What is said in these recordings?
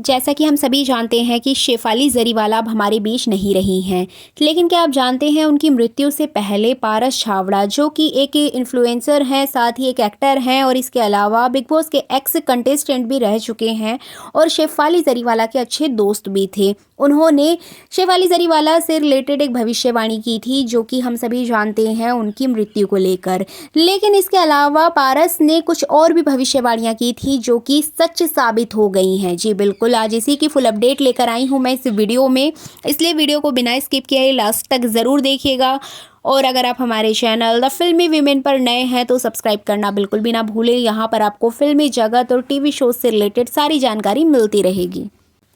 जैसा कि हम सभी जानते हैं कि शेफाली जरीवाला अब हमारे बीच नहीं रही हैं, लेकिन क्या आप जानते हैं उनकी मृत्यु से पहले पारस छावड़ा जो कि एक इन्फ्लुएंसर हैं, साथ ही एक एक्टर हैं और इसके अलावा बिग बॉस के एक्स कंटेस्टेंट भी रह चुके हैं और शेफाली जरीवाला के अच्छे दोस्त भी थे। उन्होंने शेफाली जरीवाला से रिलेटेड एक भविष्यवाणी की थी जो कि हम सभी जानते हैं उनकी मृत्यु को लेकर। लेकिन इसके अलावा पारस ने कुछ और भी भविष्यवाणियां की थी जो कि सच साबित हो गई हैं। जी बिल्कुल, आज इसी की फुल अपडेट लेकर आई हूं मैं इस वीडियो में, इसलिए वीडियो को बिना स्किप किए लास्ट तक ज़रूर देखिएगा। और अगर आप हमारे चैनल द फिल्मी वीमेन पर नए हैं तो सब्सक्राइब करना बिल्कुल भी ना भूलें। यहाँ पर आपको फिल्मी जगत और टीवी शो से रिलेटेड सारी जानकारी मिलती रहेगी।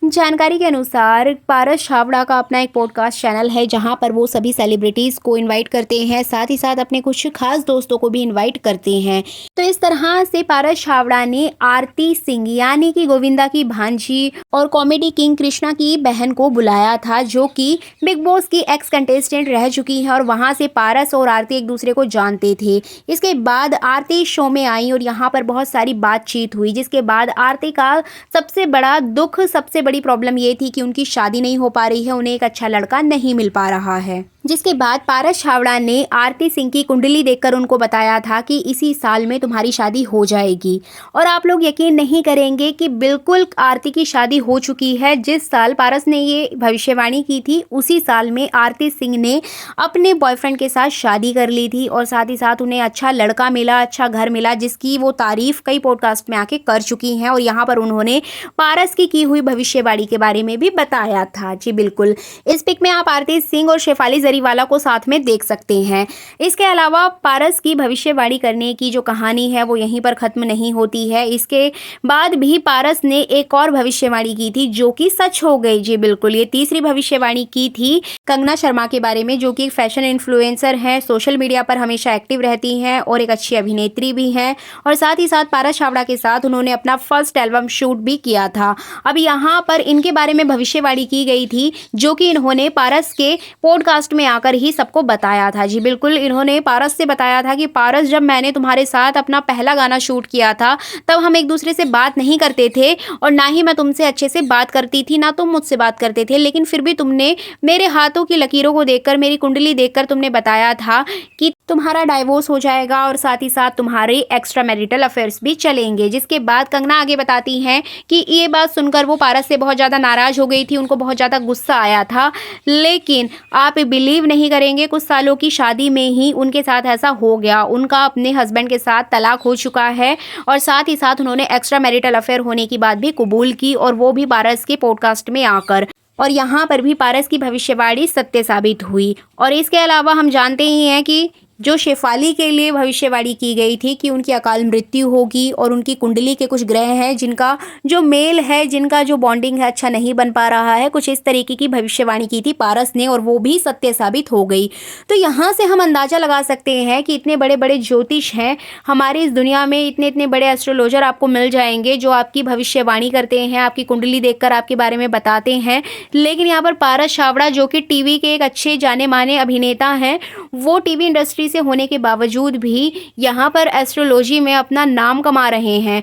जानकारी के अनुसार पारस छावड़ा का अपना एक पॉडकास्ट चैनल है जहां पर वो सभी सेलिब्रिटीज़ को इनवाइट करते हैं, साथ ही साथ अपने कुछ खास दोस्तों को भी इनवाइट करते हैं। तो इस तरह से पारस छावड़ा ने आरती सिंह यानी कि गोविंदा की भांजी और कॉमेडी किंग कृष्णा की बहन को बुलाया था जो कि बिग बॉस की एक्स कंटेस्टेंट रह चुकी है और वहां से पारस और आरती एक दूसरे को जानते थे। इसके बाद आरती शो में आई और यहाँ पर बहुत सारी बातचीत हुई, जिसके बाद आरती का सबसे बड़ा दुख, सबसे बड़ी प्रॉब्लम ये थी कि उनकी शादी नहीं हो पा रही है, उन्हें एक अच्छा लड़का नहीं मिल पा रहा है। जिसके बाद पारस छावड़ा ने आरती सिंह की कुंडली देखकर उनको बताया था कि इसी साल में तुम्हारी शादी हो जाएगी। और आप लोग यकीन नहीं करेंगे कि बिल्कुल आरती की शादी हो चुकी है। जिस साल पारस ने ये भविष्यवाणी की थी उसी साल में आरती सिंह ने अपने बॉयफ्रेंड के साथ शादी कर ली थी और साथ ही साथ उन्हें अच्छा लड़का मिला, अच्छा घर मिला, जिसकी वो तारीफ कई पॉडकास्ट में आके कर चुकी हैं। और यहाँ पर उन्होंने पारस की हुई भविष्यवाणी के बारे में भी बताया था। जी बिल्कुल, इस पिक में आप आरती सिंह और शेफाली जरीवाला को साथ में देख सकते हैं। इसके अलावा पारस की भविष्यवाणी करने की जो कहानी है वो यहीं पर खत्म नहीं होती है। इसके बाद भी पारस ने एक और भविष्यवाणी की थी जो कि सच हो गई। जी बिल्कुल, ये तीसरी भविष्यवाणी की थी कंगना शर्मा के बारे में, जो कि एक फैशन इन्फ्लुएंसर हैं, सोशल मीडिया पर हमेशा एक्टिव रहती हैं और एक अच्छी अभिनेत्री भी हैं। और साथ ही साथ पारस छावड़ा के साथ उन्होंने अपना फर्स्ट एल्बम शूट भी किया था। अब यहाँ पर इनके बारे में भविष्यवाणी की गई थी जो कि इन्होंने पारस के पॉडकास्ट में आकर ही सबको बताया था। जी बिल्कुल, इन्होंने पारस से बताया था कि पारस, जब मैंने तुम्हारे साथ अपना पहला गाना शूट किया था तब हम एक दूसरे से बात नहीं करते थे और ना ही मैं तुमसे अच्छे से बात करती थी, ना तुम मुझसे बात करते थे, लेकिन फिर भी तुमने मेरे हाथों की लकीरों को देखकर, मेरी कुंडली देखकर तुमने बताया था कि तुम्हारा डाइवोर्स हो जाएगा और साथ ही साथ तुम्हारे एक्स्ट्रा मैरिटल अफेयर्स भी चलेंगे। जिसके बाद कंगना आगे बताती हैं कि ये बात सुनकर वो पारस से बहुत ज़्यादा नाराज़ हो गई थी, उनको बहुत ज़्यादा गुस्सा आया था। लेकिन आप बिलीव नहीं करेंगे, कुछ सालों की शादी में ही उनके साथ ऐसा हो गया। उनका अपने हस्बैंड के साथ तलाक हो चुका है और साथ ही साथ उन्होंने एक्स्ट्रा मैरिटल अफेयर होने की बात भी कबूल की, और वो भी पारस के पॉडकास्ट में आकर। और यहाँ पर भी पारस की भविष्यवाणी सत्य साबित हुई। और इसके अलावा हम जानते ही हैं कि जो शेफाली के लिए भविष्यवाणी की गई थी कि उनकी अकाल मृत्यु होगी और उनकी कुंडली के कुछ ग्रह हैं जिनका जो मेल है, जिनका जो बॉन्डिंग है अच्छा नहीं बन पा रहा है, कुछ इस तरीके की भविष्यवाणी की थी पारस ने और वो भी सत्य साबित हो गई। तो यहाँ से हम अंदाज़ा लगा सकते हैं कि इतने बड़े बड़े ज्योतिष हैं हमारी इस दुनिया में, इतने इतने बड़े एस्ट्रोलॉजर आपको मिल जाएंगे जो आपकी भविष्यवाणी करते हैं, आपकी कुंडली देखकर आपके बारे में बताते हैं। लेकिन यहाँ पर पारस छावड़ा जो कि टीवी के एक अच्छे जाने माने अभिनेता हैं, वो टीवी इंडस्ट्री से होने के बावजूद भी यहाँ पर एस्ट्रोलॉजी में अपना नाम कमा रहे हैं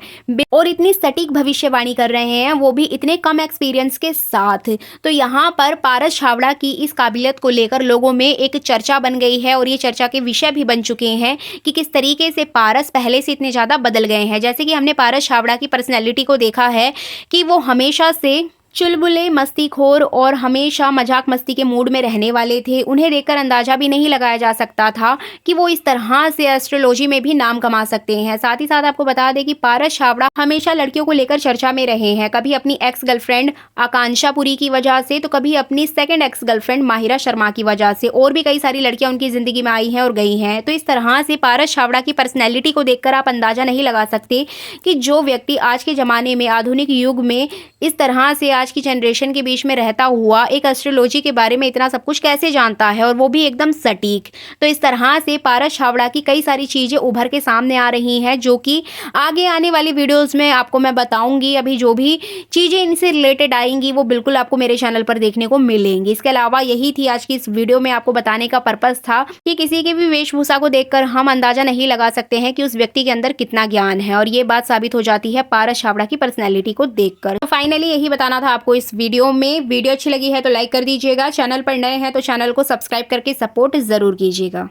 और इतनी सटीक भविष्यवाणी कर रहे हैं, वो भी इतने कम एक्सपीरियंस के साथ। तो यहाँ पर पारस छावड़ा की इस काबिलियत को लेकर लोगों में एक चर्चा बन गई है और ये चर्चा के विषय भी बन चुके हैं कि किस तरीके से पारस पहले से इतने ज़्यादा बदल गए हैं। जैसे कि हमने पारस छावड़ा की पर्सनैलिटी को देखा है कि वो हमेशा से चुलबुले, मस्तीखोर और हमेशा मजाक मस्ती के मूड में रहने वाले थे। उन्हें देखकर अंदाजा भी नहीं लगाया जा सकता था कि वो इस तरह से एस्ट्रोलॉजी में भी नाम कमा सकते हैं। साथ ही साथ आपको बता दें कि पारस छावड़ा हमेशा लड़कियों को लेकर चर्चा में रहे हैं, कभी अपनी एक्स गर्लफ्रेंड आकांक्षा पुरी की वजह से, तो कभी अपनी second ex girlfriend Mahira Sharma की वजह से, और भी कई सारी लड़कियां उनकी जिंदगी में आई हैं और गई हैं। तो इस तरह से पारस छावड़ा की पर्सनैलिटी को देखकर आप अंदाजा नहीं लगा सकते कि जो व्यक्ति आज के ज़माने में, आधुनिक युग में इस तरह से आज की जनरेशन के बीच में रहता हुआ एक एस्ट्रोलॉजी के बारे में इतना सब कुछ कैसे जानता है, और वो भी एकदम सटीक। तो इस तरह से पारस छाबड़ा की कई सारी चीज़ें उभर के सामने आ रही हैं, जो कि आगे आने वाली वीडियोज़ में आपको मैं बताऊँगी। अभी जो भी चीज़ें इनसे रिलेटेड आएँगी वो बिल्कुल आपको मेरे चैनल पर देखने को मिलेंगी। इसके अलावा यही थी आज की इस वीडियो में आपको बताने का पर्पज़ था कि किसी की भी वेशभूषा को देखकर हम अंदाज़ा नहीं लगा सकते हैं कि उस व्यक्ति के अंदर कितना ज्ञान है, और ये बात साबित हो जाती है पारस छाबड़ा की पर्सनैलिटी को देखकर। तो फाइनली यही बताना था आपको इस वीडियो में। वीडियो अच्छी लगी है तो लाइक कर दीजिएगा, चैनल पर नए हैं तो चैनल को सब्सक्राइब करके सपोर्ट ज़रूर कीजिएगा।